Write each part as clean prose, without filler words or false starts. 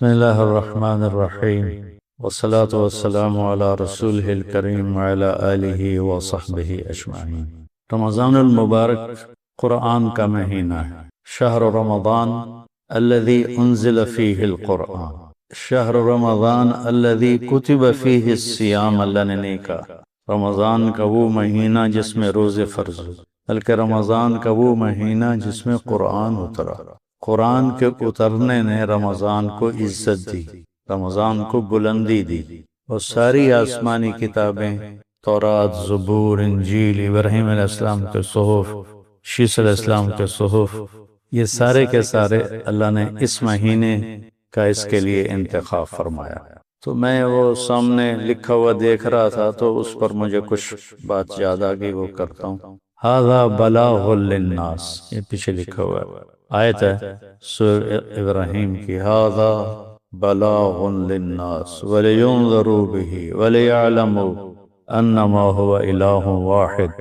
بسم الله الرحمن الرحيم والصلاة والسلام على رسوله الكريم وعلى آله وصحبه أجمعين۔ رمضان المبارک قرآن کا مہینہ ہے۔ شہر رمضان الذي انزل فيه القرآن، شہر رمضان الذي كتب فيه الصيام، اللہ نے کہا رمضان کا وہ مہینہ جس میں روزے فرض ہو، بلکہ رمضان کا وہ مہینہ جس میں قرآن اترا۔ قرآن کے اترنے نے رمضان کو عزت دی، رمضان کو بلندی دی، اور ساری آسمانی کتابیں، تورات، زبور، انجیل، ابراہیم علیہ السلام کے صحف، شیس علیہ السلام کے صحف، یہ سارے کے سارے اللہ نے اس مہینے کا اس کے لیے انتخاب فرمایا۔ تو میں وہ سامنے لکھا ہوا دیکھ رہا تھا تو اس پر مجھے کچھ بات یاد آ گئی، وہ کرتا ہوں۔ ھذا بلاغ للناس، یہ پیچھے لکھا ہوا ہے، آیت ہے سورہ ابراہیم کی، ھذا بلاغ للناس ولینذروا بہ ولیعلموا انما هو الہ واحد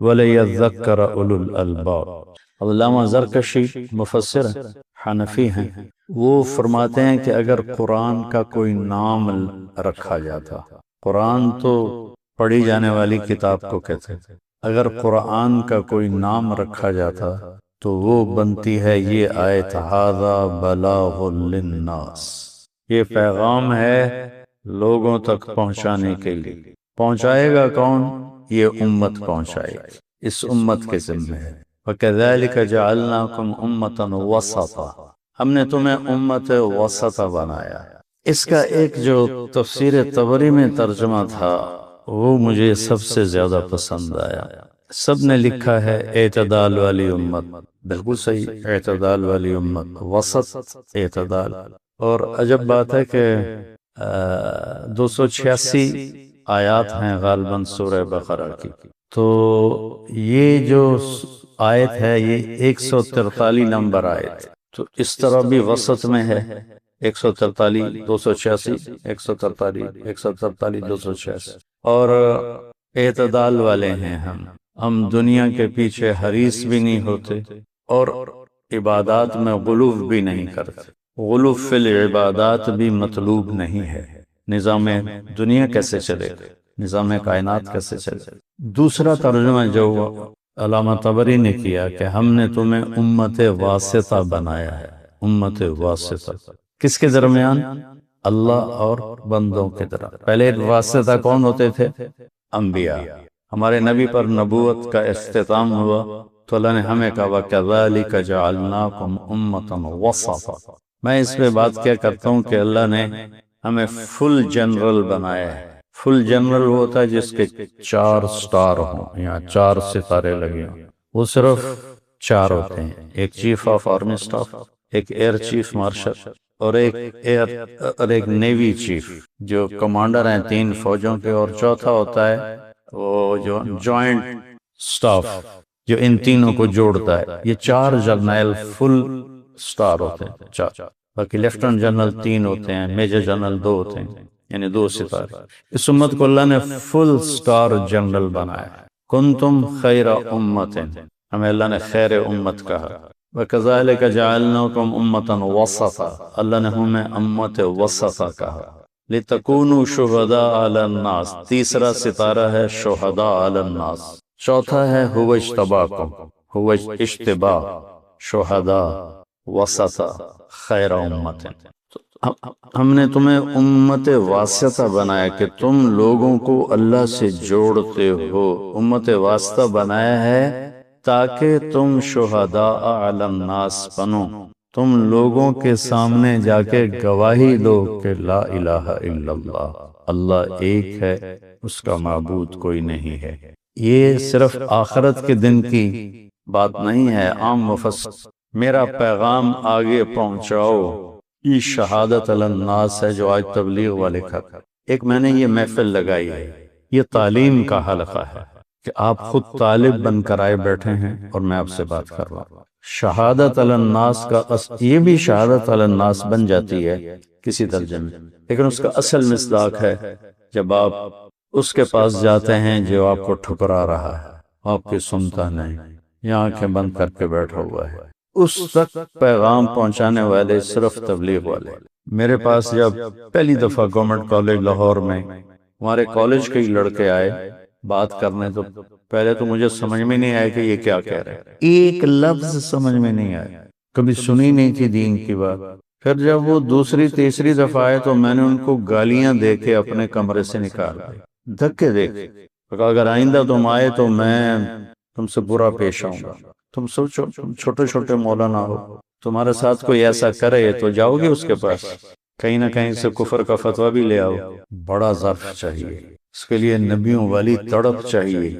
ولیذکر اولو الالباب۔ علامہ زرکشی مفسر ہیں، حنفی ہیں، وہ فرماتے ہیں کہ اگر قرآن کا کوئی نام رکھا جاتا، قرآن تو پڑھی جانے والی کتاب کو کہتے ہیں، اگر قرآن کا کوئی نام رکھا جاتا تو وہ بنتی ہے یہ آیت، ھذا بلاغ للناس، یہ پیغام ہے لوگوں تک پہنچانے کے لیے۔ پہنچائے گا کون؟ یہ امت پہنچائے گی، اس امت کے ذمہ ہے۔ وَكَذَلِكَ جَعَلْنَاكُمْ أُمَّةً وَسَطًا، ہم نے تمہیں امت وسطا بنایا۔ اس کا ایک جو تفسیر طبری میں ترجمہ تھا وہ مجھے سب سے زیادہ پسند آیا۔ سب نے لکھا ہے اعتدال والی امت، بالکل صحیح، اعتدال والی امت، وسط، اعتدال۔ اور عجب بات ہے کہ 286 آیات ہیں غالباً سورہ بقرہ کی، تو یہ جو آیت ہے یہ 143 نمبر آیت، تو اس طرح بھی وسط میں ہے، 143 286 143 286، اور اعتدال والے ہیں ہم دنیا کے پیچھے حریص بھی نہیں ہوتے اور عبادات میں غلو بھی نہیں کرتے۔ غلو فی العبادات بھی مطلوب نہیں ہے۔ نظام دنیا کیسے چلے، نظام کائنات کیسے چلے۔ دوسرا ترجمہ جو علامہ طبری نے کیا کہ ہم نے تمہیں امت واسطہ بنایا ہے، امت واسطہ، کس کے درمیان؟ اللہ اور بندوں کے درمیان۔ پہلے واسطہ کون ہوتے تھے؟ انبیاء۔ ہمارے نبی پر نبوت کا اختتام ہوا تو اللہ نے ہمیں کہا وَكَذَلِكَ جَعَلْنَاكُمْ أُمَّةً وَسَطًا۔ میں اس پہ بات کیا کرتا ہوں کہ اللہ نے ہمیں فل جنرل بنایا ہے۔ فل جنرل وہ ہوتا ہے جس کے 4 سٹار ہوں یا 4 ستارے لگے ہوں، وہ صرف 4 ہوتے ہیں، ایک چیف آف آرمی سٹاف، ایک ایئر چیف مارشل، اور ایک نیوی چیف جو کمانڈر ہیں 3 فوجوں کے، اور چوتھا ہوتا ہے وہ جو جوائنٹ سٹاف جو ان تینوں کو جوڑتا ہے۔ یہ 4 جرنیل فل سٹار ہوتے ہیں، 4، باقی لیفٹنٹ جنرل 3 ہوتے ہیں، میجر جنرل 2 ہوتے ہیں، یعنی 2 ستارے۔ اس امت کو اللہ نے فل سٹار جنرل بنایا۔ کنتم خیر امت، ہمیں اللہ نے خیر امت کہا۔ وَكَذَلِكَ جَعَلْنَاكُمْ أُمَّةً وَسَطًا، اللہ نے ہمیں امت وسطا کہا۔ لِتَكُونُوا شُهَدَاءَ عَلَى النَّاسِ، تیسرا ستارہ ہے شہداء علی الناس، چوتھا ہے هُوَ اجْتَبَاكُمْ، هُوَ اجتباء، شہداء، وسطا، خیر امت۔ ہم نے تمہیں امت واسطہ بنایا کہ تم لوگوں کو اللہ سے جوڑتے ہو۔ امت واسطہ بنایا ہے تاکہ تم شہداء علی الناس بنو، تم لوگوں کے سامنے جا کے گواہی دو کہ لا الہ الا اللہ، اللہ ایک ہے، اس کا معبود کوئی نہیں ہے۔ یہ صرف آخرت کے دن کی بات نہیں ہے، عام مفسر میرا پیغام آگے پہنچاؤ، یہ شہادت علی الناس ہے جو آج تبلیغ والے کہتے ہیں۔ ایک میں نے یہ محفل لگائی ہے، یہ تعلیم کا حلقہ ہے کہ آپ خود طالب بن کر آئے بیٹھے ہیں اور میں آپ سے بات کر رہا ہوں۔ شہادت علی الناس کا یہ بھی شہادت علی الناس بن جاتی ہے کسی درجے میں، لیکن اس کا اصل مصداق ہے جب آپ اس کے پاس جاتے ہیں جو آپ کو ٹھکرا رہا ہے، آپ کی سنتا نہیں، یہ آنکھیں بند کر کے بیٹھا ہوا ہے، اس تک پیغام پہنچانے والے صرف تبلیغ والے۔ میرے پاس جب پہلی دفعہ گورنمنٹ کالج لاہور میں ہمارے کالج کے ہی لڑکے آئے بات کرنے، تو پہلے تو مجھے سمجھ میں نہیں آیا کہ یہ کیا کہہ رہے ہیں، ایک لفظ سمجھ میں نہیں آیا، کبھی سنی نہیں تھی دین کی بات۔ پھر جب وہ دوسری تیسری دفعہ آئے تو میں نے ان کو گالیاں دے کے اپنے کمرے سے نکال دی، دھکے دے کے، کہا اگر آئندہ تم آئے تو میں تم سے برا پیش آؤں گا۔ تم سوچو، تم چھوٹے چھوٹے مولانا ہو، تمہارے ساتھ کوئی ایسا کرے تو جاؤ گے اس کے پاس، کہیں نہ کہیں سے کفر کا فتویٰ بھی لے آؤ۔ بڑا ظرف چاہیے اس کے لیے، نبیوں والی تڑپ چاہیے۔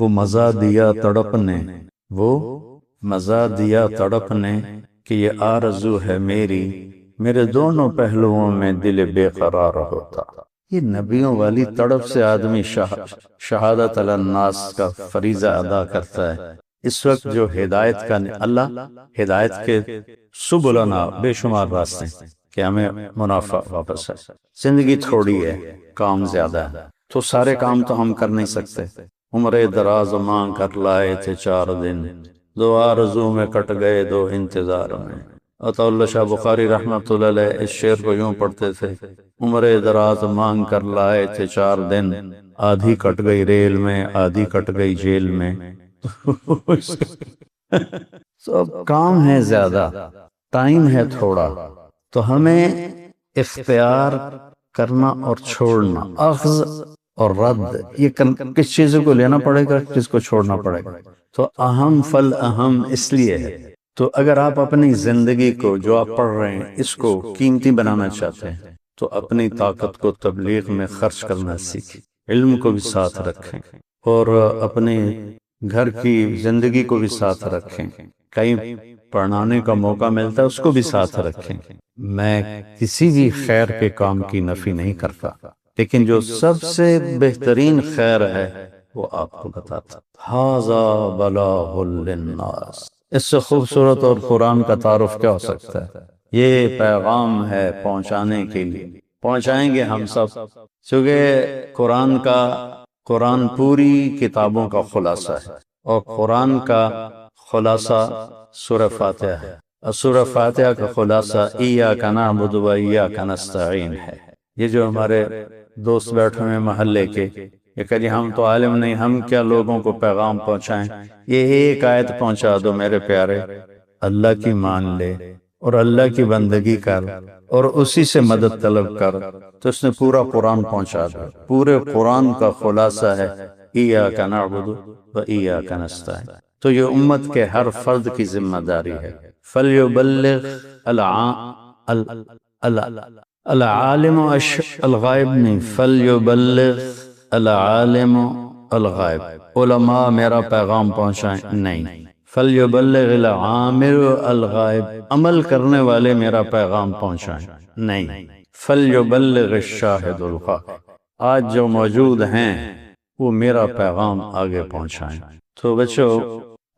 وہ مزہ دیا تڑپ نے، وہ مزہ دیا تڑپ نے کہ یہ آرزو ہے میری، میرے دونوں پہلوؤں میں دل بے قرار ہوتا۔ یہ نبیوں والی تڑپ سے آدمی شہادت علی الناس کا فریضہ ادا کرتا ہے۔ اس وقت جو ہدایت کا اللہ ہدایت کے سبلنا بے شمار راستے کہ ہمیں منافع واپس ہے، زندگی تھوڑی ہے، کام زیادہ ہے، تو سارے کام تو ہم کر نہیں سکتے۔ عمر دراز مانگ کر لائے تھے 4 دن، 2 آرزو میں کٹ گئے 2 انتظار میں۔ عطا اللہ شاہ بخاری رحمۃ اللہ علیہ اس شعر کو یوں پڑھتے تھے، عمر دراز مانگ کر لائے تھے 4 دن، آدھی کٹ گئی ریل میں، آدھی کٹ گئی جیل میں۔ تو اب کام ہے زیادہ، ٹائم ہے تھوڑا، تو ہمیں اختیار کرنا اور چھوڑنا، اخذ اور رد، یہ کس چیزوں کو لینا پڑے گا، کس کو چھوڑنا پڑے گا۔ تو اہم فل اہم اس لیے ہے۔ تو اگر آپ اپنی زندگی کو جو آپ پڑھ رہے ہیں اس کو قیمتی بنانا چاہتے ہیں تو اپنی طاقت کو تبلیغ میں خرچ کرنا سیکھیں، علم کو بھی ساتھ رکھیں، اور اپنے گھر کی زندگی کو بھی ساتھ رکھیں، کہیں پڑھانے کا موقع ملتا ہے اس کو بھی ساتھ رکھیں۔ میں کسی بھی خیر کے کام کی نفی نہیں کرتا، لیکن جو سب سے بہترین خیر ہے وہ آپ کو بتاتا۔ ھذا بلاغ للناس، اس سے خوبصورت اور قرآن کا تعارف کیا ہو سکتا ہے؟ یہ پیغام ہے پہنچانے کے لیے، پہنچائیں گے ہم سب، چونکہ قرآن پوری کتابوں کا خلاصہ ہے، اور قرآن کا خلاصہ سورہ فاتحہ ہے، اور سورہ فاتحہ کا خلاصہ ایاک نعبد و ایاک نستعین ہے۔ یہ جو ہمارے دوست بیٹھے ہیں محلے کے، یہ کہ ہم تو عالم نہیں، ہم کیا لوگوں کو پیغام پہنچائیں، یہ ایک آیت پہنچا دو میرے پیارے، اللہ کی مان لے اور اللہ کی بندگی کر اور اسی سے مدد طلب کر، تو اس نے پورا قرآن پہنچا دیا۔ پورے قرآن کا خلاصہ ہے ایاک نعبد و ایاک نستعین۔ تو یہ امت کے ہر فرد کی ذمہ داری ہے۔ فلیبلغ العالم الغائب نہیں، فلیبلغ العالم الغائب، علماء میرا پیغام پہنچائیں نہیں، فلیبلغ العامل الغائب، عمل کرنے والے میرا پیغام پہنچائیں نہیں، فلیبلغ الشاہد الغائب، آج جو موجود ہیں وہ میرا پیغام آگے پہنچائیں۔ تو بچو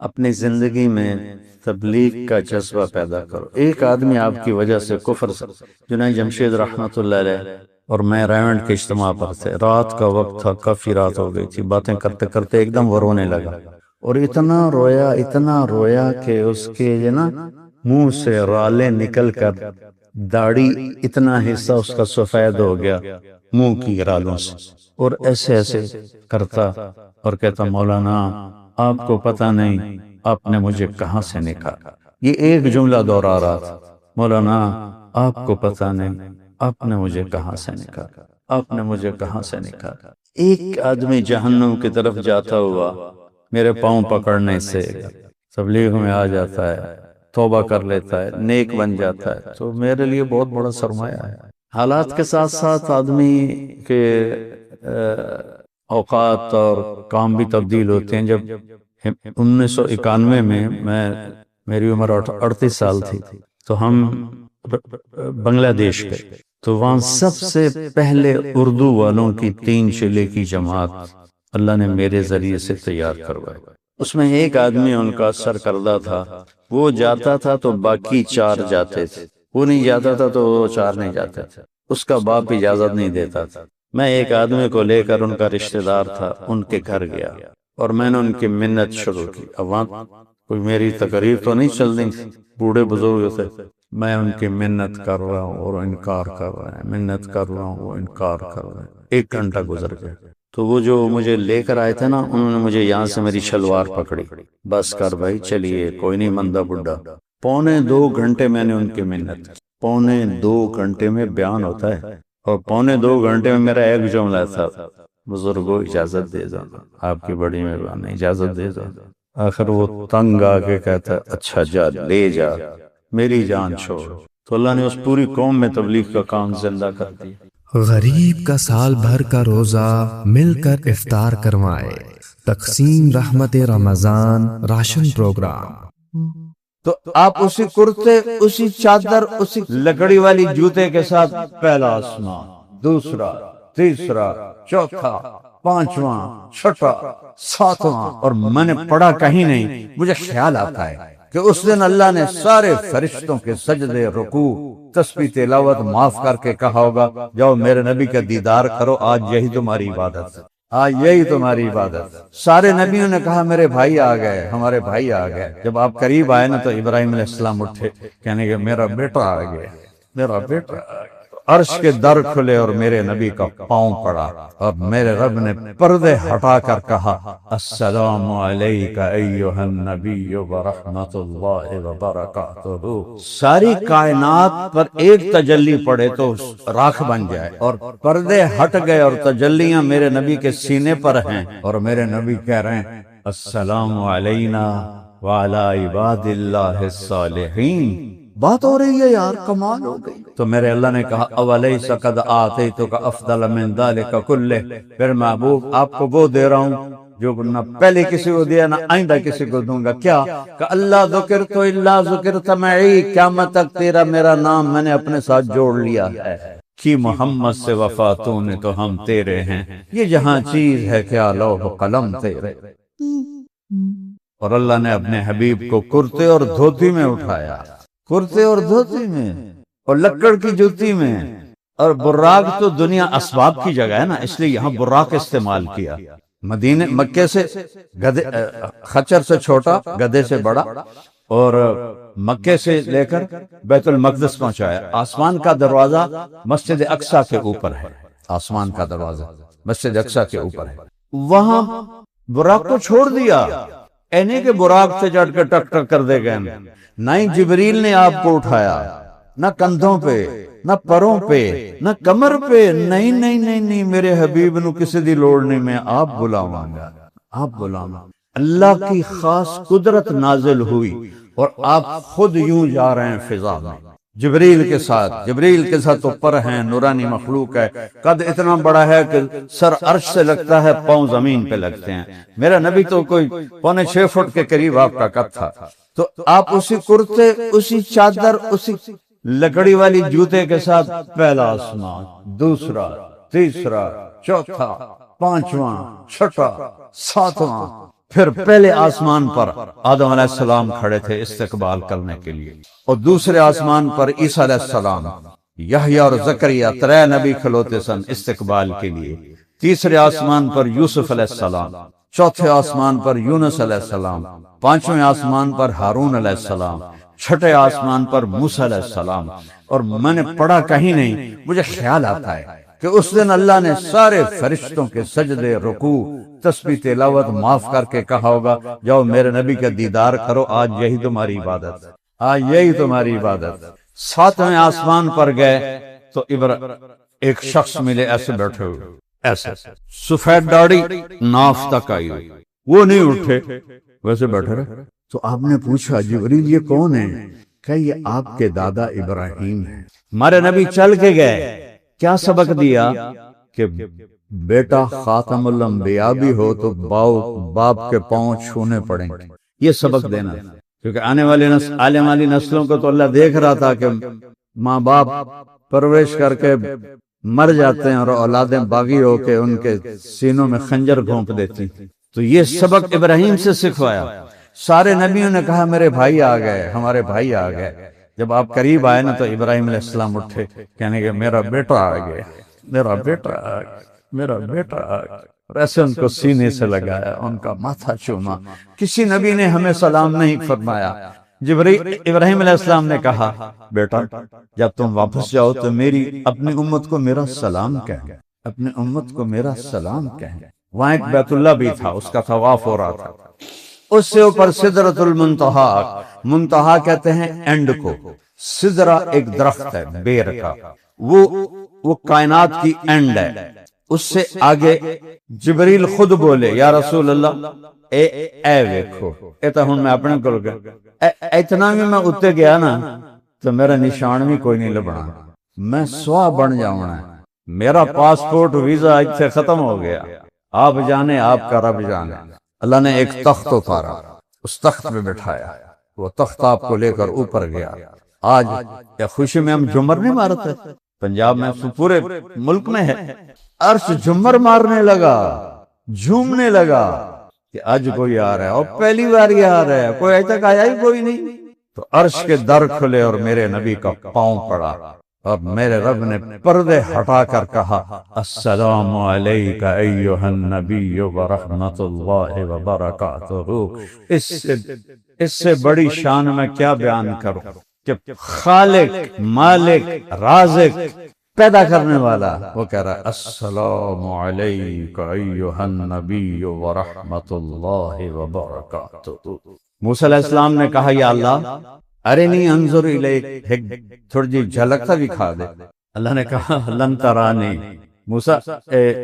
اپنی زندگی میں تبلیغ کا جذبہ پیدا کرو۔ ایک آدمی آپ کی وجہ سے کفر سے، جنید جمشید رحمۃ اللہ علیہ اور میں ریونڈ کے اجتماع پر تھے، رات کا وقت تھا، کافی رات ہو گئی تھی، باتیں کرتے کرتے ایک دم وہ رونے لگا، اور اتنا رویا کہ اس کے نا منہ سے رالیں نکل کر داڑھی اتنا حصہ اس کا سفید ہو گیا منہ کی رالوں سے، اور ایسے ایسے کرتا اور کہتا مولانا آپ کو پتہ نہیں آپ نے مجھے کہاں سے نکالا۔ یہ ایک جملہ دوہرا رہا تھا، مولانا آپ کو پتہ نہیں آپ نے مجھے کہاں سے نکالا، آپ نے مجھے کہاں سے نکالا۔ ایک آدمی جہنم کی طرف جاتا ہوا میرے پاؤں پکڑنے سے تبلیغ میں آ جاتا ہے، توبہ کر لیتا ہے، نیک بن جاتا ہے، تو میرے لیے بہت بڑا سرمایہ ہے۔ حالات کے ساتھ ساتھ آدمی کے اوقات اور کام بھی تبدیل ہوتے ہیں۔ جب 1991 میں میری عمر 38 سال تھی تو ہم بنگلہ دیش گئے، تو وہاں سب سے پہلے اردو والوں کی 3 شعلے کی جماعت اللہ نے میرے ذریعے سے تیار کروائی۔ اس میں ایک آدمی ان کا سرکردہ تھا، وہ جاتا تھا تو باقی 4 جاتے تھے، وہ نہیں جاتا تھا تو وہ 4 نہیں جاتے تھے، اس کا باپ اجازت نہیں دیتا تھا۔ میں ایک آدمی کو لے کر، ان کا رشتہ دار تھا، ان کے گھر گیا اور میں نے ان کی منت شروع کی۔ اب وہاں کوئی میری تقریر تو نہیں چل رہی تھی، بوڑھے بزرگ تھے، میں ان کی منت کر رہا ہوں اور انکار کر رہے ہیں، منت کر رہا ہوں وہ انکار کر رہے ہیں۔ 1 گھنٹہ گزر گیا تو وہ جو مجھے لے کر آئے تھے نا، انہوں نے مجھے یہاں سے میری شلوار پکڑی، بس کر بھائی چلیے، کوئی نہیں، مندہ بڈھا۔ 2.25 گھنٹے میں نے ان کی منت کی، 2.25 گھنٹے میں بیان ہوتا ہے، اور 2.25 گھنٹے میں میرا ایک جملہ تھا، بزرگوں اجازت دے دو، آپ کی بڑی مہربانی، اجازت دے دو۔ آخر وہ تنگ آ کے کہتا ہے اچھا جا، لے جا، میری جان چھوڑ۔ تو اللہ نے اس پوری قوم میں تبلیغ کا کام زندہ کر دیا۔ غریب کا سال بھر کا روزہ مل کر افطار کروائے، تقسیم رحمت رمضان راشن پروگرام۔ تو آپ اسی کرتے، اسی چادر، اسی لکڑی والی جوتے کے ساتھ پہلا آسمان، دوسرا، تیسرا، چوتھا، 5واں، 6واں، 7واں، اور میں نے پڑھا کہیں نہیں۔ مجھے خیال آتا ہے کہ اس دن اللہ نے سارے فرشتوں کے سجدے، رکوع، تسبیح، تلاوت معاف کر کے کہا ہوگا جاؤ میرے نبی کا دیدار کرو، آج یہی تمہاری عبادت ہے، آج یہی تمہاری عبادت ہے۔ سارے نبیوں نے کہا میرے بھائی آ گئے، ہمارے بھائی آ گئے۔ جب آپ قریب آئے نا تو ابراہیم علیہ السلام اٹھے، کہنے کہ میرا بیٹا آ گیا، میرا بیٹا آ گیا۔ عرش کے در کھلے اور میرے نبی کا پاؤں پڑا، اور میرے رب نے پردے ہٹا کر کہا السلام علیک ایھا النبی ورحمۃ اللہ وبرکاتہ۔ ساری کائنات پر ایک تجلی پڑے تو راکھ بن جائے، اور پردے ہٹ گئے اور تجلیاں میرے نبی کے سینے پر ہیں، اور میرے نبی کہہ رہے ہیں السلام علینا وعلی عباد اللہ الصالحین۔ بات ہو رہی ہے یار، کمال ہو گئی۔ تو میرے اللہ نے کہا اولیس قد آتیتک افضل من ذلک کلہ، پھر محبوب آپ کو وہ دے رہا ہوں جو نہ پہلے کسی کو دیا نہ آئندہ کسی کو دوں گا۔ کیا کہ اللہ ذکرت الا ذکرت معی، قیامت تک تیرا میرا نام میں نے اپنے ساتھ جوڑ لیا ہے۔ کی محمد سے وفاتوں نے تو ہم تیرے ہیں، یہ جہاں چیز ہے کیا لوح قلم تیرے۔ اور اللہ نے اپنے حبیب کو کرتے اور دھوتی میں اٹھایا، کرتے اور دھوتی میں، اور لکڑ کی جوتی میں، اور براق تو دنیا اسباب کی جگہ ہے نا، اس لیے یہاں براق استعمال کیا۔ مدینے مکے سے خچر سے چھوٹا، گدھے سے بڑا، اور مکے سے لے کر بیت المقدس پہنچایا۔ آسمان کا دروازہ مسجد اقصی کے اوپر ہے، آسمان کا دروازہ مسجد اقصی کے اوپر ہے۔ وہاں براق کو چھوڑ دیا، اینی کے براق سے چڑھ کے ٹک ٹک کر دے گئے، نہ ہی جبریل نے آپ کو اٹھایا، نہ کندھوں پہ، نہ پروں پہ، نہ کمر پہ، نہیں نہیں نہیں نہیں، میرے حبیب نو کسی دی لوڑ نہیں، میں آپ بلاواں گا، آپ بلاواں۔ اللہ کی خاص قدرت نازل ہوئی اور آپ خود یوں جا رہے ہیں فضا میں جبریل کے ساتھ۔ جبریل کے ساتھ اوپر ہیں، نورانی مخلوق ہے، قد اتنا بڑا ہے کہ سر عرش سے لگتا ہے، پاؤں زمین پہ لگتے ہیں۔ میرا نبی تو کوئی 5.25 فٹ کے قریب آپ کا قد تھا۔ تو آپ اسی کرتے، اسی چادر، اسی لکڑی والی جوتے کے ساتھ پہلا آسمان، دوسرا، تیسرا، چوتھا، 5واں، 6واں، 7واں، پھر پہلے آسمان پر آدم علیہ السلام کھڑے تھے استقبال کرنے کے لیے، اور دوسرے آسمان پر عیسیٰ علیہ السلام، یحییٰ اور زکریا 3 نبی کھلوتے سن استقبال کے لیے۔ تیسرے آسمان پر یوسف علیہ السلام، چوتھے آسمان پر یونس علیہ السلام، 5ویں آسمان پر ہارون علیہ السلام، 6ٹھے آسمان پر موسیٰ علیہ السلام۔ اور میں نے پڑھا کہیں نہیں، مجھے خیال آتا ہے کہ اس دن اللہ نے سارے فرشتوں کے سجدے، رکوع، تسبیح، تلاوت معاف کر کے کہا ہوگا جاؤ میرے نبی کا دیدار کرو، آج یہی تمہاری عبادت ہے، آج یہی تمہاری عبادت ہے۔ 7ویں آسمان پر گئے تو ایک شخص ملے، ایسے بیٹھے ہوئے، ایسے سفید داڑھی ناف تک آئی ہوئی، وہ نہیں اٹھے، ویسے بیٹھے رہے۔ تو آپ نے پوچھا جبریل یہ کون ہے؟ کہ یہ آپ کے دادا ابراہیم ہیں۔ ہمارے نبی چل کے گئے، کیا سبق دیا کہ بیٹا خاتم الانبیاء بھی ہو تو باپ کے پاؤں چھونے پڑیں گے، یہ سبق دینا، کیونکہ آنے والی نسلوں کو تو اللہ دیکھ رہا تھا کہ ماں باپ پرورش کر کے مر جاتے ہیں اور اولادیں باغی ہو کے ان کے سینوں میں خنجر گھونپ دیتی، تو یہ سبق ابراہیم سے سکھوایا۔ سارے نبیوں نے کہا میرے بھائی آ گئے، ہمارے بھائی آ گئے۔ جب آپ قریب آئے نا تو ابراہیم علیہ السلام اٹھے، کہنے کہ میرا بیٹا آ گیا، میرا بیٹا آ گیا، میرا بیٹا آ گیا، اور ایسے ان کو سینے سے لگایا، ان کا ماتھا چوما۔ کسی نبی نے ہمیں سلام نہیں فرمایا، ابراہیم علیہ السلام نے کہا بیٹا جب تم واپس جاؤ تو میری اپنی امت کو میرا سلام کہیں، اپنی امت کو میرا سلام کہیں۔ وہاں ایک بیت اللہ بھی تھا، اس کا طواف ہو رہا تھا، اس سے اوپر سدرۃ المنتہا، منتہا کہتے ہیں اینڈ کو، سدرہ ایک درخت ہے بیر کا، وہ کائنات کی اینڈ ہے، اس سے آگے جبریل خود بولے یا رسول اللہ اے ویکھو، اے ہن میں اپنے کول گیا، اتنا بھی میں اتنے گیا نا تو میرا نشان بھی کوئی نہیں لبنا، میں سوا بن جاؤنا ہے، میرا پاسپورٹ ویزا اتنے ختم ہو گیا، آپ جانے آپ کا رب جانے۔ اللہ نے ایک تخت اتارا، اس تخت پہ بٹھایا، وہ تخت آپ کو لے کر اوپر گیا۔ آج یا خوشی میں ہم جھمر نہیں مارتے، پنجاب میں پورے ملک میں ہے، عرش جھمر مارنے لگا، جھومنے لگا کہ آج کوئی آ رہا ہے، اور پہلی بار یہ آ رہا ہے، کوئی اج تک آیا ہی کوئی نہیں۔ تو عرش کے در کھلے اور میرے نبی کا پاؤں پڑا، اور میرے رب نے پردے ہٹا کر کہا السلام علیک ایھا النبی ورحمۃ اللہ وبرکاتہ۔ اس سے بڑی شان میں کیا بیان کروں کہ خالق، مالک، رازق، پیدا کرنے والا وہ کہہ رہا ہے السلام علیک ایھا النبی ورحمۃ اللہ وبرکاتہ۔ موسیٰ علیہ السلام نے کہا یا اللہ ارنی انظر الیک، تھوڑی جی جھلک تا دکھا دے۔ اللہ نے کہا لن ترانی، موسیٰ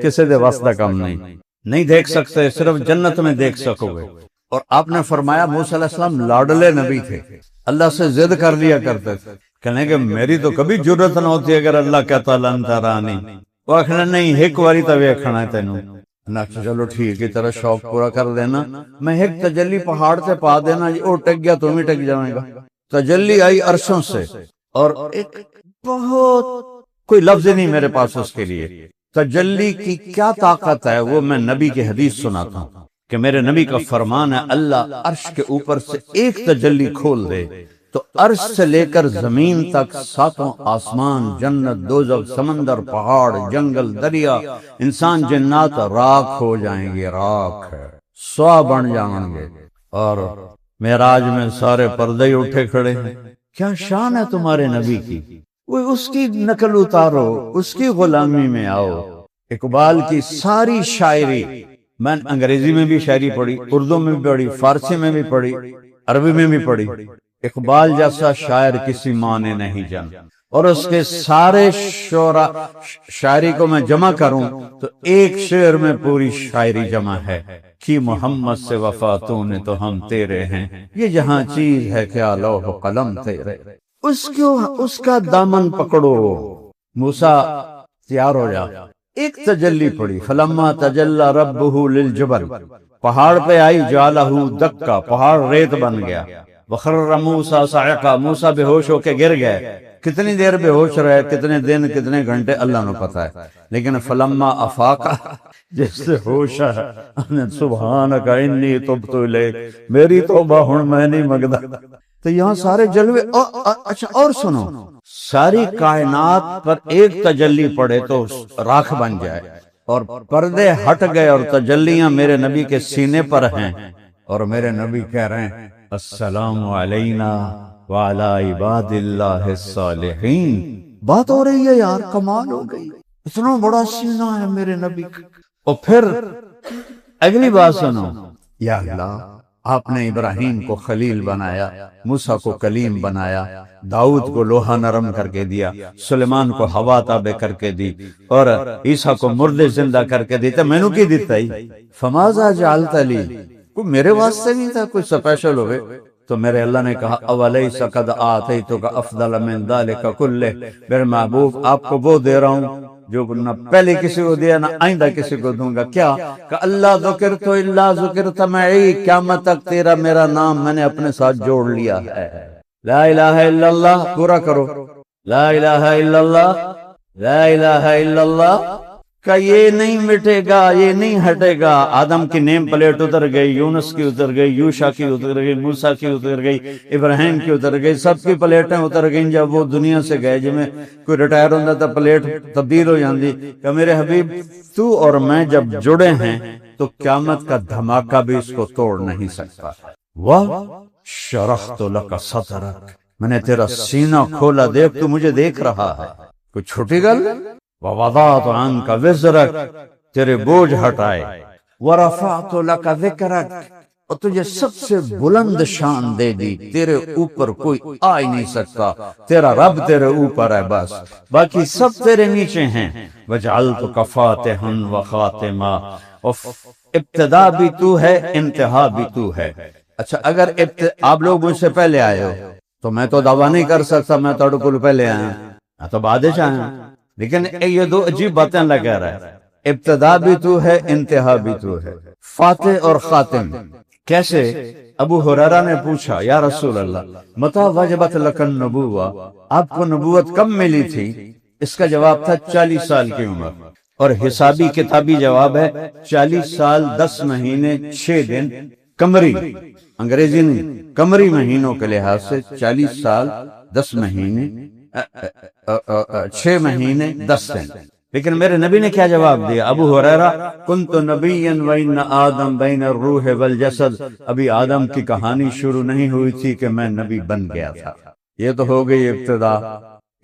کسی دے واسطہ کم نہیں دیکھ سکتے، صرف جنت میں دیکھ سکو گے۔ اور آپ نے فرمایا موسیٰ علیہ السلام لاڈلے نبی تھے، اللہ سے ضد کر لیا کرتے تھے، کہنے کہ میری تو کبھی جرت نہ ہوتی اگر اللہ کہتا لن ترانی، وہ آخنا نہیں ایک واری تو ویکھنا ہے تینوں، چلو ٹھیک ہے طرح شوق پورا کر دینا، میں ایک تجلی پہاڑ سے پا دینا، وہ ٹک گیا تم ہی ٹک جائے گا۔ تجلی آئی عرشوں سے، اور ایک بہت کوئی لفظ نہیں میرے پاس اس کے لیے، تجلی کی کیا طاقت ہے وہ میں نبی کی حدیث سناتا ہوں کہ میرے نبی کا فرمان ہے اللہ عرش کے اوپر سے ایک تجلی کھول دے تو عرش سے لے کر زمین تک ساتوں آسمان، جنت، دوزخ، سمندر، پہاڑ، جنگل، دریا، انسان، جنات راکھ ہو جائیں گے، راکھ ہے، سوا بن جائیں گے۔ اور معراج میں سارے پردے ہی اٹھے کھڑے ہیں، کیا شان ہے تمہارے نبی کی، وہ اس کی نقل اتارو، اس کی غلامی میں آؤ۔ اقبال کی ساری شاعری، میں انگریزی میں بھی شاعری پڑھی، اردو میں بھی پڑھی، فارسی میں بھی پڑھی، عربی میں بھی پڑھی، اقبال جیسا شاعر کسی ماں نے نہیں جانا، اور اس کے سارے شاعری کو میں جمع کروں تو ایک شعر میں پوری شاعری جمع ہے کہ محمد سے وفا تو نے تو ہم تیرے ہیں، یہ جہاں چیز ہے کیا لوح و قلم تیرے، اس کا دامن پکڑو۔ موسیٰ تیار ہو جا، ایک تجلی پڑی، فلما تجلی ربہ للجبل، پہاڑ پہ آئی، جعلہ دکا، پہاڑ ریت بن گیا، وخر موسیٰ صعقا، موسیٰ بے ہوش ہو کے گر گئے۔ کتنی دیر بے ہوش رہے، کتنے دن، کتنے گھنٹے اللہ نے پتا ہے، لیکن فلما افاقا، جس سے ہوش ہے، سبحانک انی تبت الیک، میری توبہ ہن میں نہیں مگدا۔ تو یہاں سارے جلوے، اچھا اور سنو، ساری کائنات پر ایک تجلی پڑے تو راکھ بن جائے، اور پردے ہٹ گئے اور تجلیاں میرے نبی کے سینے پر ہیں، اور میرے نبی کہہ رہے ہیں السلام علینا وعلی عباد اللہ الصالحین۔ بات ہو رہی ہے یار، کمال ہو گئی، اتنا بڑا سینہ ہے میرے نبی کا۔ اور پھر اگلی بات سنو، یا اللہ آپ نے ابراہیم کو خلیل بنایا، موسیٰ کو کلیم بنایا، داؤد کو لوہا نرم کر کے دیا، سلیمان کو ہوا تابع کر کے دی، اور عیسیٰ کو مردے زندہ کر کے دیتا، میں نو کی دیتا ہی، فماذا جعلت لی، کوئی میرے واسطے نہیں تھا، کوئی سپیشل ہوئے۔ تو میرے اللہ نے کہا اولیس قد آتیتک افضل من ذلک کلہ، میرے محبوب آپ کو وہ دے رہا ہوں جو نہ پہلے کسی کو دیا نہ آئندہ کسی کو دوں گا۔ کیا کہ اللہ ذکرت الا ذکرت معی، قیامت تک تیرا میرا نام میں نے اپنے ساتھ جوڑ لیا ہے۔ لا الہ الا اللہ پورا کرو، لا الہ الا اللہ، لا الہ الا اللہ کا یہ نہیں مٹے گا، یہ نہیں ہٹے گا۔ آدم کی نیم پلیٹ اتر گئی، یونس کی اتر گئی، یوشا کی اتر گئی، موسیٰ کی اتر گئی، ابراہیم کی اتر گئی، سب کی پلیٹیں اتر گئیں جب وہ دنیا سے گئے۔ جب میں کوئی ریٹائر ہوتا تھا پلیٹ تبدیل ہو جاندی کہ میرے حبیب تو اور میں جب جڑے ہیں تو قیامت کا دھماکہ بھی اس کو توڑ نہیں سکتا۔ واہ شرحت لک صدرک، میں نے تیرا سینہ کھولا، دیکھ تو مجھے دیکھ رہا ہے، کوئی چھوٹی گل؟ ووضعت عنک وزرک، تیرے بوجھ ہٹائے، ورفعت لک ذکرک، اور تجھے سب سے بلند شان دے دی، تیرے اوپر کوئی آ ہی نہیں سکتا، تیرا رب تیرے اوپر ہے، بس باقی سب تیرے نیچے ہیں۔ وجعلتک فاتحا وخاتما، ابتدا بھی تو ہے، انتہا بھی تو ہے۔ اچھا اگر آپ لوگ مجھ سے پہلے آئے ہو تو میں تو دعویٰ نہیں کر سکتا میں تو کو پہلے آیا، میں تو بعد چ آیا، لیکن یہ دو عجیب باتیں اللہ کہہ رہا ہے، ابتدا بھی تو ہے، انتہا بھی تو ہے۔ فاتح اور خاتم کیسے؟ ابو ہریرہ نے پوچھا یا رسول اللہ متى وجبت لک النبوہ، آپ کو نبوت کب ملی تھی؟ اس کا جواب تھا 40 سال کی عمر، اور حسابی کتابی جواب ہے 40 سال 10 مہینے 6 دن قمری، انگریزی نہیں، قمری مہینوں کے لحاظ سے 40 سال 10 مہینے 6 مہینے 10 دن۔ لیکن میرے نبی نے کیا جواب دیا؟ ابو ہریرہ کنت نبیا وان آدم بین الروح والجسد، ابھی آدم کی کہانی شروع نہیں ہوئی تھی کہ میں نبی بن گیا تھا۔ یہ تو ہو گئی ابتدا،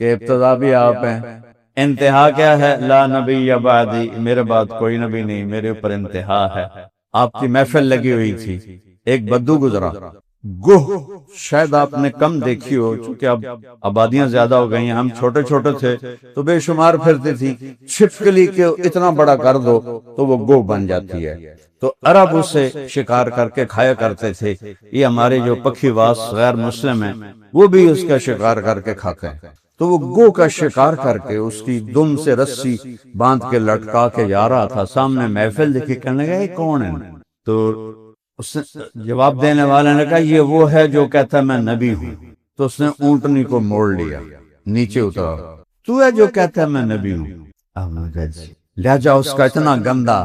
کہ ابتدا بھی آپ ہیں، انتہا کیا ہے؟ لا نبی بعدی، میرے بعد کوئی نبی نہیں، میرے اوپر انتہا ہے۔ آپ کی محفل لگی ہوئی تھی، ایک بدو گزرا، گوہ شاید آپ نے کم دیکھی ہو، چونکہ اب آبادیاں زیادہ ہو گئی ہیں، ہم چھوٹے چھوٹے تھے تو بے شمار پھرتی تھی، چھپکلی کے اتنا بڑا کر دو تو وہ گوہ بن جاتی ہے، تو عرب اسے شکار کر کے کھایا کرتے تھے۔ یہ ہمارے جو پکھی واس غیر مسلم ہیں وہ بھی اس کا شکار کر کے کھاتے ہیں، تو وہ گو کا شکار کر کے اس کی دم سے رسی باندھ کے لٹکا کے جا رہا تھا، سامنے محفل دیکھی، کہنے لگا یہ کون ہے؟ تو اس نے جواب دینے والے نے کہا یہ وہ ہے جو کہتا ہے میں نبی ہوں۔ تو اس نے اونٹنی کو موڑ لیا، نیچے اترا، تو ہے جو کہتا ہے میں نبی ہوں؟ لہجہ اس کا اتنا گندا،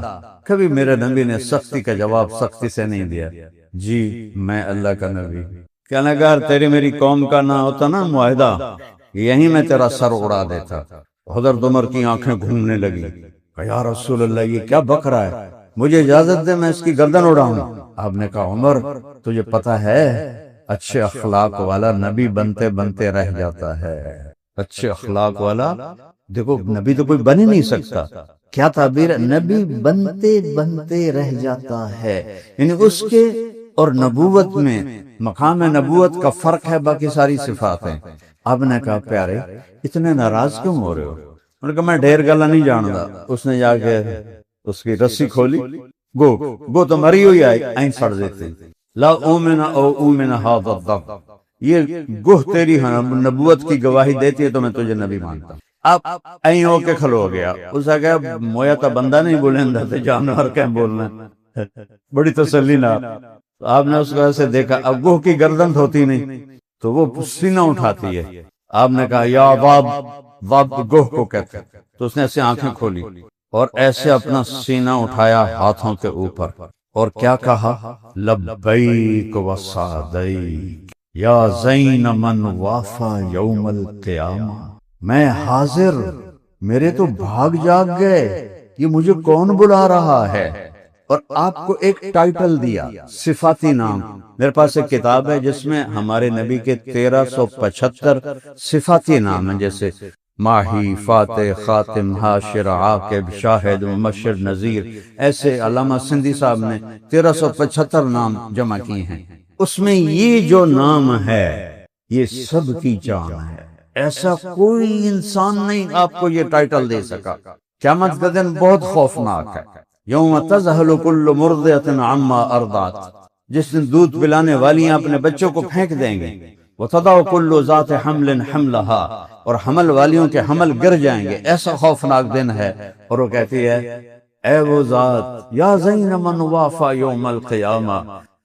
کبھی میرے نبی نے سختی کا جواب سختی سے نہیں دیا، جی میں اللہ کا نبی۔ کہنے لگا تیری میری قوم کا نہ ہوتا نا معاہدہ، یہیں میں تیرا سر اڑا دیتا۔ حضرت عمر کی آنکھیں گھومنے لگی، کہا یا رسول اللہ یہ کیا بک رہا ہے، مجھے اجازت دے میں اس کی گردن اڑاؤں۔ آپ نے کہا عمر تجھے پتا ہے اچھے اخلاق والا نبی بنتے بنتے رہ جاتا ہے، اچھے اخلاق والا، دیکھو نبی تو کوئی بن ہی نہیں سکتا، کیا تعبیر ہے، نبی بنتے بنتے رہ جاتا ہے، یعنی اس کے اور نبوت میں مقام نبوت کا فرق ہے، باقی ساری صفات ہیں۔ آپ نے کہا پیارے اتنے ناراض کیوں ہو رہے ہو؟ انہوں نے کہا میں ڈھیر گلا نہیں جانتا۔ اس نے جا کے اس کی رسی کھولی، گو تو مری ہوئی آئی، این سڑ دیتی، لا اومن او اومن هذا الضب، یہ گوہ تیری نبوت کی گواہی دیتی ہے تو میں تجھے نبی مانتا ہوں۔ اب این ہو کے کھلو گیا، اس نے کہا مویا تا بندہ نہیں بولندہ تھے، جانور کہیں بولنا، بڑی تسلی نہ۔ آپ نے اس کو ایسے دیکھا، اب گوہ کی گردن دھوتی نہیں تو وہ سینہ اٹھاتی ہے۔ آپ نے کہا یا واب، واب گوہ کو کہتے ہیں، تو اس نے ایسے آنکھیں کھولی اور ایسے اپنا سینہ اٹھایا ہاتھوں کے اوپر، اور کیا کہا، لبیک و سعدیک یا زین من وافا یوم القیامہ، میں حاضر، میرے تو بھاگ جاگ گئے، یہ مجھے کون بلا رہا ہے؟ اور آپ کو ایک ٹائٹل دیا، صفاتی نام۔ میرے پاس ایک کتاب ہے جس میں ہمارے نبی کے 1375 صفاتی نام ہیں، جیسے ماہی، فاتح، خاتم، حاشر، عاقب، شاہد، مبشر، نذیر، ایسے علامہ سندھی صاحب نے 1375 نام جمع کیے ہیں۔ اس میں یہ جو نام ہے یہ سب کی جان ہے، ایسا کوئی انسان نہیں آپ کو یہ ٹائٹل دے سکا۔ قیامت کا دن بہت خوفناک ہے، یوم تذہل کل مرضعۃ عما ارضعت، جس دن دودھ پلانے والیاں اپنے بچوں کو پھینک دیں گے، وتضع کل ذات حمل حملہا، اور حمل والیوں کے حمل گر جائیں گے، ایسا خوفناک دن ہے۔ اور وہ کہتی ہے اے وہ ذات یا زین من وافا یوم القیامہ،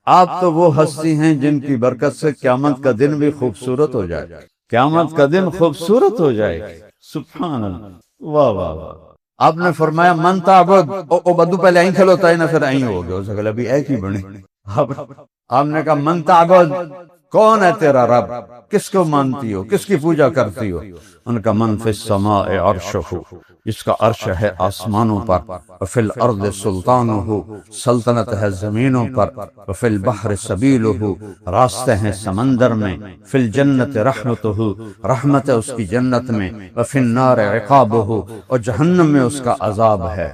آپ تو وہ ہستی ہیں جن کی برکت سے قیامت کا دن بھی خوبصورت ہو جائے، قیامت کا دن خوبصورت ہو جائے، سبحان اللہ، واہ واہ واہ۔ آپ نے فرمایا من تعبد، او بدو پہلے این کھلوتا ہے نا، پھر این ہو گیا، اس سے ابھی ایک ہی بنی۔ آپ نے کہا من تعبد کون ہے تیرا رب، کس کو مانتی ہو، کس کی پوجا کرتی ہو؟ ان کا من فی السماء عرشہ، جس کا عرش ہے آسمانوں پر، وفی الارض سلطانہ، سلطنت ہے زمینوں پر، وفی البحر سبیلہ، راستے ہیں سمندر میں، فی الجنت رحمتہ، رحمت ہے اس کی جنت میں، وفی النار عقابہ، اور جہنم میں اس کا عذاب ہے۔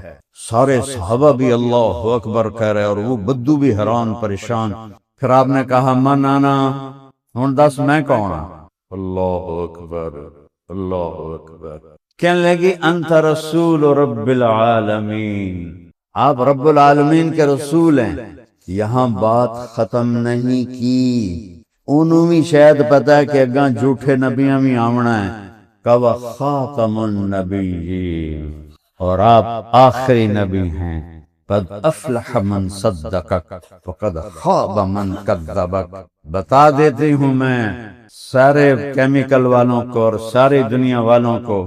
سارے صحابہ بھی اللہ اکبر کہہ رہے اور وہ بدو بھی حیران پریشان۔ پھر آپ نے کہا من انا، ہن دس میں کون ہوں؟ اللہ اکبر، اللہ اکبر۔ کہنے لگی انت رسول رب العالمین، آپ رب العالمین کے رسول ہیں۔ یہاں بات ختم نہیں کی، انہوں بھی شاید پتا ہے کہ اگاں جھوٹے نبیاں بھی آمنا ہے، کہ خاتم النبیین، اور آپ آخری نبی ہیں۔ قد افلح من صدقک وقد خاب من کذبک۔ بتا دیتی ہوں میں سارے کیمیکل والوں کو اور ساری دنیا والوں کو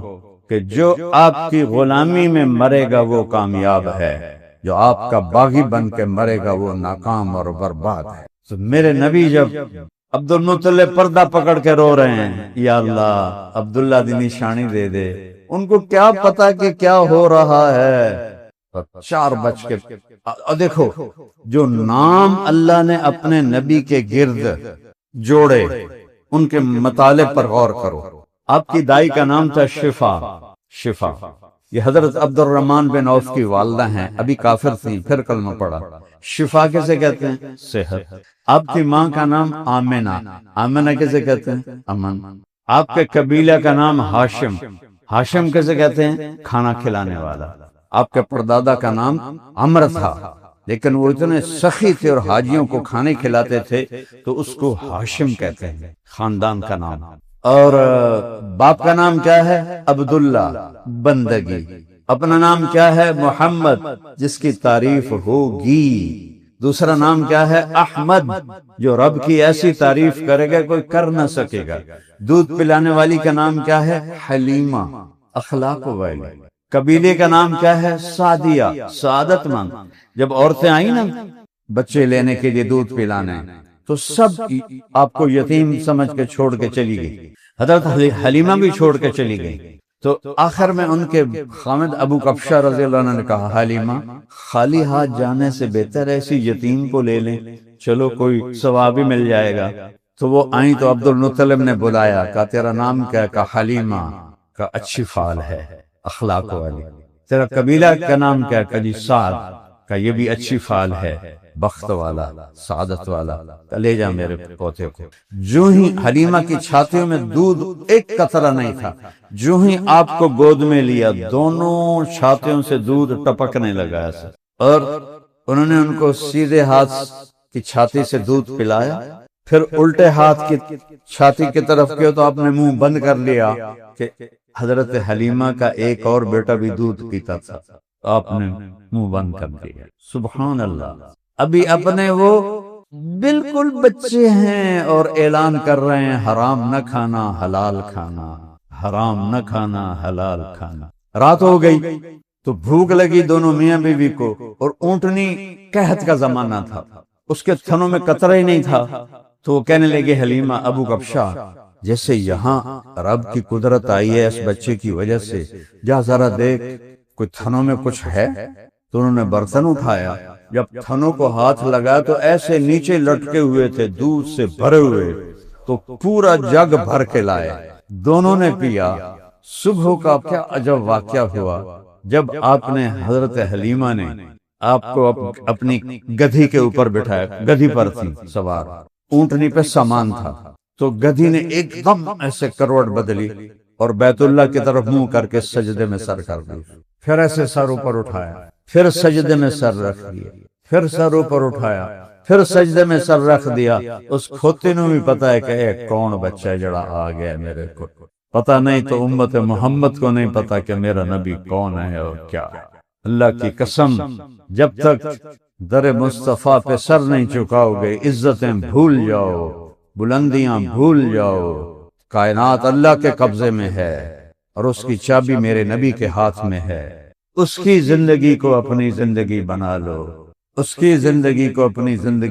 کہ جو آپ کی غلامی میں مرے گا وہ کامیاب ہے، جو آپ کا باغی بن کے مرے گا وہ ناکام اور برباد ہے۔ تو میرے نبی جب عبد المطلب پردہ پکڑ کے رو رہے ہیں، یا اللہ عبداللہ دی نشانی دے دے، ان کو کیا پتا کہ کیا ہو رہا ہے۔ 4 بج کے دیکھو جو نام اللہ نے اپنے نبی کے گرد جوڑے ان کے مطالب پر غور کرو۔ آپ کی دائی کا نام تھا شفا، شفا یہ حضرت عبد الرحمن بن عوف کی والدہ ہیں، ابھی کافر تھیں پھر کلمہ پڑھا۔ شفا کیسے کہتے ہیں؟ صحت۔ آپ کی ماں کا نام آمنہ، آمنہ کیسے کہتے ہیں؟ امن۔ آپ کے قبیلہ کا نام ہاشم، ہاشم کیسے کہتے ہیں؟ کھانا کھلانے والا۔ آپ کے پردادا کا نام عمر تھا، لیکن وہ اتنے سخی تھے اور حاجیوں کو کھانے کھلاتے تھے تو اس کو ہاشم کہتے ہیں، خاندان کا نام۔ اور باپ کا نام کیا ہے؟ عبداللہ، بندگی۔ اپنا نام کیا ہے؟ محمد، جس کی تعریف ہوگی۔ دوسرا نام کیا ہے؟ احمد، جو رب کی ایسی تعریف کرے گا کوئی کر نہ سکے گا۔ دودھ پلانے والی کا نام کیا ہے؟ حلیمہ، اخلاق والی۔ قبیلے کا نام کیا ہے؟ سعدیہ، سعادت مند۔ جب عورتیں آئیں نا بچے لینے کے لیے دودھ پلانے تو سب آپ کو یتیم سمجھ کے چھوڑ کے چلی گئی، حضرت حلیمہ بھی چھوڑ کے چلی گئی۔ تو آخر میں ان کے خامد ابو کبشہ رضی اللہ عنہ نے کہا حلیمہ خالی ہاتھ جانے سے بہتر ایسی یتیم کو لے لیں، چلو کوئی ثواب ہی مل جائے گا۔ تو وہ آئیں تو عبد المطلب نے بلایا، کہا تیرا نام کیا ہے؟ کہا حلیمہ۔ کہا اچھی فال ہے، اخلاق والی۔ تیرا قبیلہ کا نام کیا ہے؟ کہا جی سعد۔ کہا یہ بھی اچھی فال ہے، بخت والا، سعادت والا۔ لے جا میرے پوتے کو۔ جو ہی حلیمہ کی چھاتیوں میں دودھ ایک قطرہ نہیں تھا، جو ہی آپ کو گود میں لیا دونوں چھاتیوں سے دودھ ٹپکنے لگا ایسے، اور انہوں نے ان کو سیدھے ہاتھ کی چھاتی سے دودھ پلایا، پھر الٹے ہاتھ کی چھاتی کی طرف کیا تو آپ نے منہ بند کر لیا کہ حضرت حلیمہ کا ایک اور بیٹا بھی دودھ پیتا تھا، آپ نے منہ بند کر دیا۔ سبحان اللہ۔ ابھی اپنے وہ بالکل بچے ہیں اور اعلان کر رہے ہیں حرام نہ کھانا حلال کھانا، حرام نہ کھانا حلال کھانا۔ رات ہو گئی تو بھوک لگی دونوں میاں بیوی کو، اور اونٹنی قحط کا زمانہ تھا، اس کے تھنوں میں قطرہ ہی نہیں تھا۔ تو وہ کہنے لگے حلیمہ ابو کبشہ جیسے یہاں رب کی قدرت آئی ہے اس بچے کی وجہ سے، جا ذرا دیکھ کوئی تھنوں میں کچھ ہے۔ تو انہوں نے برتن اٹھایا، جب تھنوں کو ہاتھ لگا تو ایسے نیچے لٹکے ہوئے تھے دودھ سے بھرے ہوئے، تو پورا جگ بھر کے لائے، دونوں نے پیا۔ صبح کا کیا عجب واقعہ ہوا جب آپ نے حضرت حلیمہ نے آپ کو اپنی گدھی کے اوپر بٹھایا، گدھی پر تھی سوار، اونٹنی پہ سامان تھا، تو گدھی نے ایک دم ایسے کروٹ بدلی اور بیت اللہ کی طرف منہ کر کے سجدے میں سر کر دی، پھر ایسے سر اوپر اٹھایا، پھر سجدے میں سر رکھ دیا، پھر سر اوپر اٹھایا، پھر سجدے میں سر رکھ دیا۔ اس کھوتے نے بھی پتا ہے کہ اے کون بچہ جڑا آ گیا میرے کو، پتا نہیں تو امت محمد کو نہیں پتا کہ میرا نبی کون ہے اور کیا ہے۔ اللہ کی قسم جب تک در مصطفیٰ پہ سر نہیں چکاؤ گے عزتیں بھول جاؤ، بلندیاں بھول جاؤ۔ کائنات اللہ کے قبضے میں ہے اور اس کی چابی میرے نبی کے ہاتھ میں ہے۔ اس کی زندگی کو اپنی زندگی بنا لو، اس کی زندگی کو اپنی زندگی